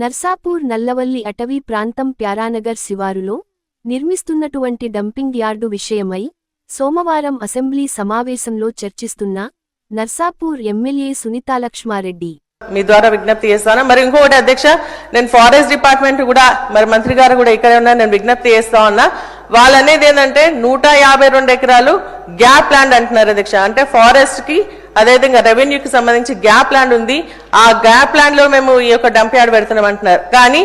నర్సాపూర్ నల్లవల్లి అటవీ ప్రాంతం ప్యారానగర్ శివారులో నిర్మిస్తున్నటువంటి డంపింగ్ యార్డు విషయమై సోమవారం అసెంబ్లీ సమావేశంలో చర్చిస్తున్న నర్సాపూర్ ఎమ్మెల్యే సునీతాలక్ష్మారెడ్డి మీ ద్వారా విజ్ఞప్తి చేస్తాను. మరి ఇంకొకటి అధ్యక్ష, నేను ఫారెస్ట్ డిపార్ట్మెంట్ కూడా మరి మంత్రి గారు కూడా ఇక్కడ ఉన్నా, నేను విజ్ఞప్తి చేస్తా ఉన్నా. వాళ్ళు అనేది ఏంటంటే 152 ఎకరాలు గ్యాప్ ల్యాండ్ అంటున్నారు అధ్యక్ష. అంటే ఫారెస్ట్ కి అదేవిధంగా రెవెన్యూకి సంబంధించి గ్యాప్ ల్యాండ్ ఉంది. ఆ గ్యాప్ ల్యాండ్ లో మేము ఈ యొక్క డంప్ యార్డ్ పెడుతున్నాం అంటున్నారు. కానీ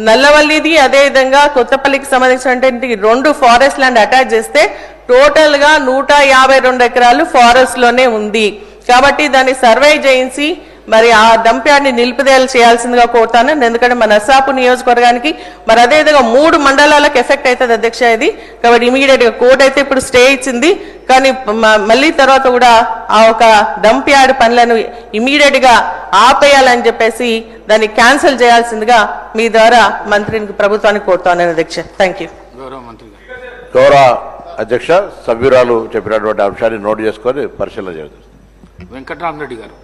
నల్లవల్లిది అదేవిధంగా కొత్తపల్లికి సంబంధించినటువంటి 2 ఫారెస్ట్ ల్యాండ్ అటాచ్ చేస్తే టోటల్ గా 152 ఎకరాలు ఫారెస్ట్ లోనే ఉంది. కాబట్టి దాన్ని సర్వే చేయించి మరి ఆ డంప్ యార్డ్ ని నిలిపిదేలు చేయాల్సిందిగా కోరుతాను. ఎందుకంటే మన నర్సాపూర్ నియోజకవర్గానికి మరి అదేవిధంగా 3 మండలాలకు ఎఫెక్ట్ అవుతుంది అధ్యక్ష ఇది. కాబట్టి ఇమీడియట్ గా కోర్టు అయితే ఇప్పుడు స్టే ఇచ్చింది. కానీ మళ్ళీ తర్వాత కూడా ఆ ఒక డంప్ యార్డ్ పనులను ఇమీడియట్ గా ఆపేయాలని చెప్పేసి దాన్ని క్యాన్సిల్ చేయాల్సిందిగా మీ ద్వారా మంత్రిని ప్రభుత్వానికి కోరుతాను అధ్యక్ష. Thank you. గౌరవ అధ్యక్ష, సభ్యురాలు చెప్పినటువంటి అంశాన్ని నోట్ చేసుకొని పరిశీలన చేస్తారు. వెంకటరామరెడ్డి గారు.